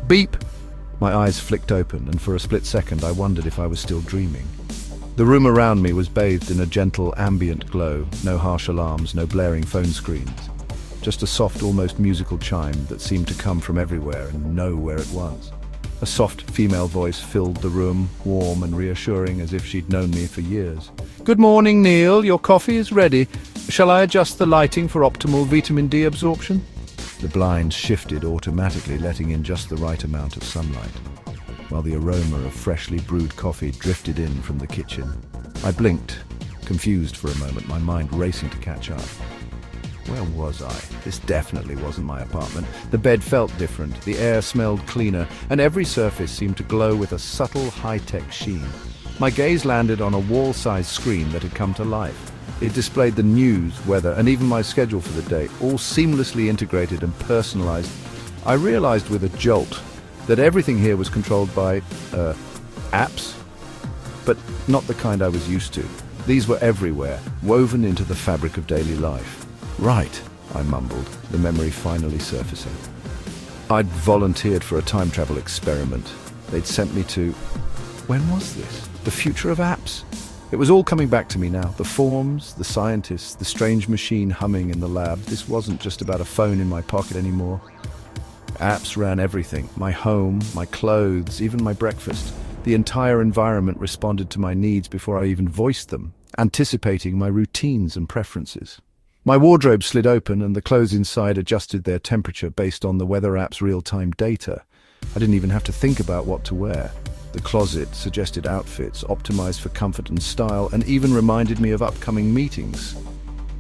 Beep! My eyes flicked open, and for a split second I wondered if I was still dreaming. The room around me was bathed in a gentle, ambient glow, no harsh alarms, no blaring phone screens. Just a soft, almost musical chime that seemed to come from everywhere and nowhere at once. A soft female voice filled the room, warm and reassuring as if she'd known me for years. "Good morning, Neil. Your coffee is ready. Shall I adjust the lighting for optimal vitamin D absorption?" The blinds shifted automatically, letting in just the right amount of sunlight, while the aroma of freshly brewed coffee drifted in from the kitchen. I blinked, confused for a moment, my mind racing to catch up. Where was I? This definitely wasn't my apartment. The bed felt different, the air smelled cleaner, and every surface seemed to glow with a subtle high-tech sheen. My gaze landed on a wall-sized screen that had come to life. It displayed the news, weather, and even my schedule for the day, all seamlessly integrated and personalized. I realized with a jolt that everything here was controlled by, apps, but not the kind I was used to. These were everywhere, woven into the fabric of daily life. Right, I mumbled, the memory finally surfacing. I'd volunteered for a time travel experiment. They'd sent me to... When was this? The future of apps? It was all coming back to me now. The forms, the scientists, the strange machine humming in the lab. This wasn't just about a phone in my pocket anymore. Apps ran everything. My home, my clothes, even my breakfast. The entire environment responded to my needs before I even voiced them, anticipating my routines and preferences. My wardrobe slid open and the clothes inside adjusted their temperature based on the weather app's real-time data. I didn't even have to think about what to wear. The closet suggested outfits, optimized for comfort and style, and even reminded me of upcoming meetings.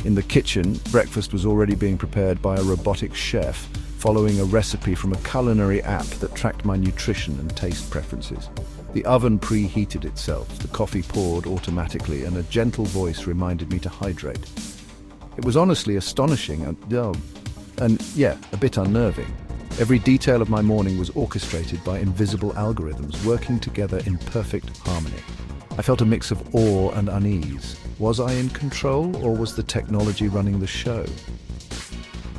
In the kitchen, breakfast was already being prepared by a robotic chef, following a recipe from a culinary app that tracked my nutrition and taste preferences. The oven preheated itself, the coffee poured automatically, and a gentle voice reminded me to hydrate. It was honestly astonishing and a bit unnerving. Every detail of my morning was orchestrated by invisible algorithms working together in perfect harmony. I felt a mix of awe and unease. Was I in control, or was the technology running the show?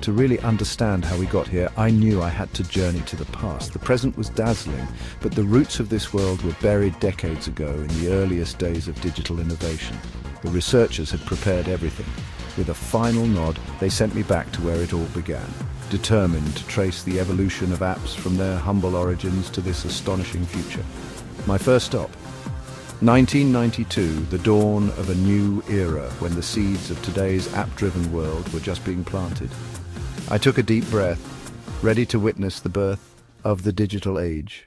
To really understand how we got here, I knew I had to journey to the past. The present was dazzling, but the roots of this world were buried decades ago in the earliest days of digital innovation. The researchers had prepared everything. With a final nod, they sent me back to where it all began, determined to trace the evolution of apps from their humble origins to this astonishing future. My first stop, 1992, the dawn of a new era when the seeds of today's app-driven world were just being planted. I took a deep breath, ready to witness the birth of the digital age.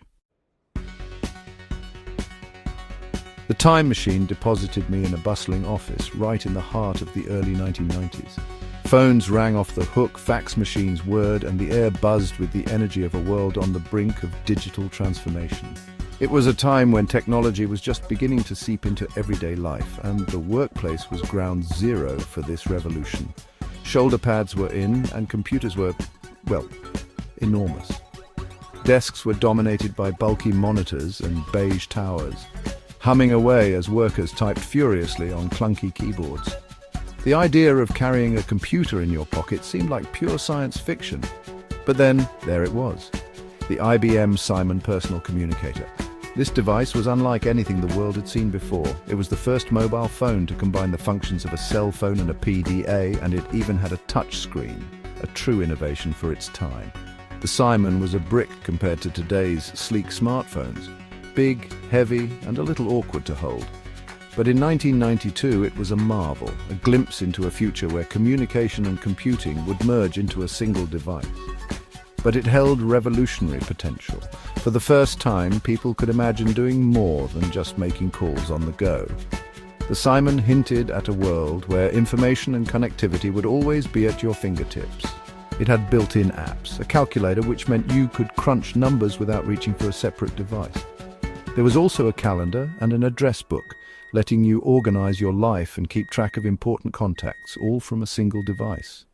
The time machine deposited me in a bustling office right in the heart of the early 1990s. Phones rang off the hook, fax machines whirred, and the air buzzed with the energy of a world on the brink of digital transformation. It was a time when technology was just beginning to seep into everyday life, and the workplace was ground zero for this revolution. Shoulder pads were in, and computers were, enormous. Desks were dominated by bulky monitors and beige towers, humming away as workers typed furiously on clunky keyboards. The idea of carrying a computer in your pocket seemed like pure science fiction. But then, there it was, the IBM Simon personal communicator. This device was unlike anything the world had seen before. It was the first mobile phone to combine the functions of a cell phone and a PDA, and it even had a touch screen, a true innovation for its time. The Simon was a brick compared to today's sleek smartphones. Big, heavy, and a little awkward to hold. But in 1992, it was a marvel, a glimpse into a future where communication and computing would merge into a single device. But it held revolutionary potential. For the first time, people could imagine doing more than just making calls on the go. The Simon hinted at a world where information and connectivity would always be at your fingertips. It had built-in apps, a calculator which meant you could crunch numbers without reaching for a separate device. There was also a calendar and an address book, letting you organize your life and keep track of important contacts, all from a single device.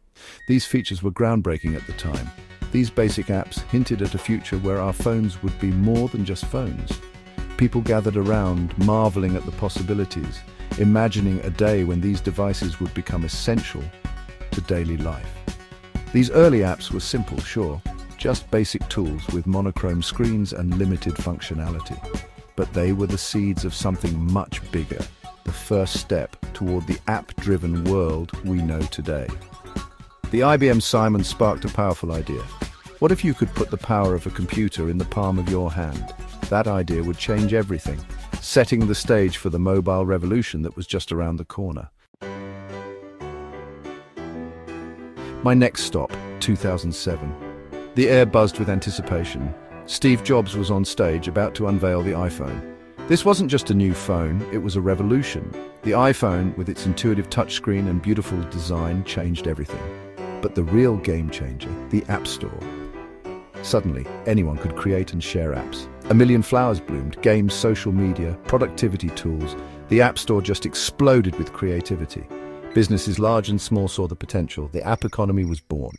These features were groundbreaking at the time. These basic apps hinted at a future where our phones would be more than just phones. People gathered around, marveling at the possibilities, imagining a day when these devices would become essential to daily life. These early apps were simple, sure, just basic tools with monochrome screens and limited functionality. But they were the seeds of something much bigger, the first step toward the app-driven world we know today. The IBM Simon sparked a powerful idea. What if you could put the power of a computer in the palm of your hand? That idea would change everything, setting the stage for the mobile revolution that was just around the corner. My next stop, 2007. The air buzzed with anticipation. Steve Jobs was on stage about to unveil the iPhone. This wasn't just a new phone, it was a revolution. The iPhone, with its intuitive touchscreen and beautiful design, changed everything. But the real game changer, the App Store. Suddenly, anyone could create and share apps. A million flowers bloomed, games, social media, productivity tools. The App Store just exploded with creativity. Businesses large and small saw the potential. The app economy was born.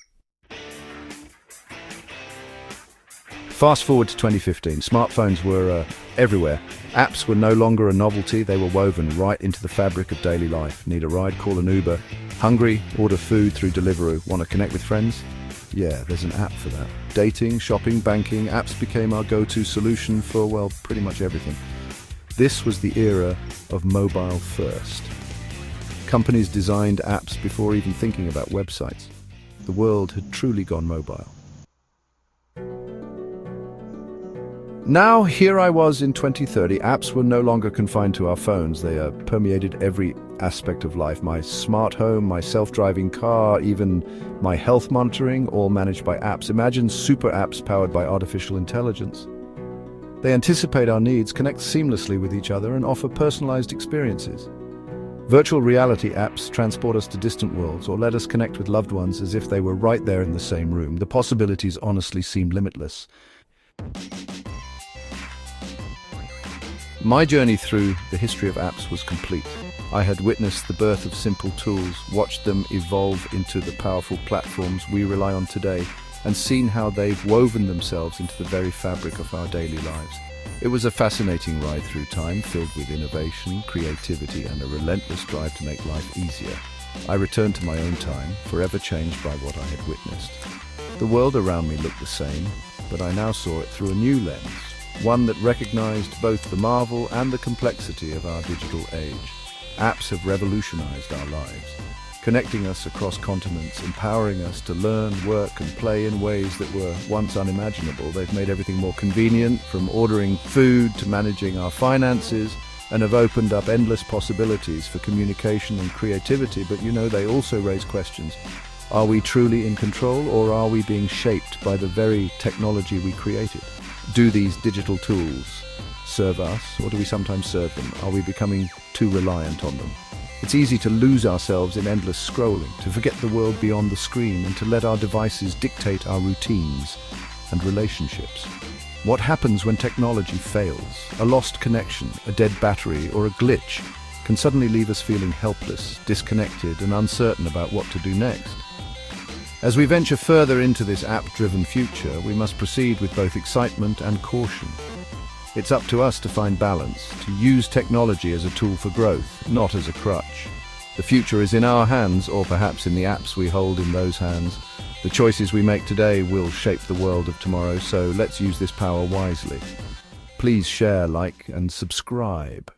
Fast forward to 2015, smartphones were everywhere. Apps were no longer a novelty, they were woven right into the fabric of daily life. Need a ride? Call an Uber. Hungry? Order food through Deliveroo. Want to connect with friends? Yeah, there's an app for that. Dating, shopping, banking, apps became our go-to solution for, well, pretty much everything. This was the era of mobile first. Companies designed apps before even thinking about websites. The world had truly gone mobile. Now, here I was in 2030. Apps were no longer confined to our phones. They permeated every aspect of life. My smart home, my self-driving car, even my health monitoring, all managed by apps. Imagine super apps powered by artificial intelligence. They anticipate our needs, connect seamlessly with each other, and offer personalized experiences. Virtual reality apps transport us to distant worlds or let us connect with loved ones as if they were right there in the same room. The possibilities honestly seem limitless. My journey through the history of apps was complete. I had witnessed the birth of simple tools, watched them evolve into the powerful platforms we rely on today, and seen how they've woven themselves into the very fabric of our daily lives. It was a fascinating ride through time, filled with innovation, creativity, and a relentless drive to make life easier. I returned to my own time, forever changed by what I had witnessed. The world around me looked the same, but I now saw it through a new lens. One that recognized both the marvel and the complexity of our digital age. Apps have revolutionized our lives, connecting us across continents, empowering us to learn, work, and play in ways that were once unimaginable. They've made everything more convenient, from ordering food to managing our finances, and have opened up endless possibilities for communication and creativity. But they also raise questions. Are we truly in control, or are we being shaped by the very technology we created? Do these digital tools serve us, or do we sometimes serve them? Are we becoming too reliant on them? It's easy to lose ourselves in endless scrolling, to forget the world beyond the screen, and to let our devices dictate our routines and relationships. What happens when technology fails? A lost connection, a dead battery, or a glitch can suddenly leave us feeling helpless, disconnected, and uncertain about what to do next. As we venture further into this app-driven future, we must proceed with both excitement and caution. It's up to us to find balance, to use technology as a tool for growth, not as a crutch. The future is in our hands, or perhaps in the apps we hold in those hands. The choices we make today will shape the world of tomorrow, so let's use this power wisely. Please share, like, and subscribe.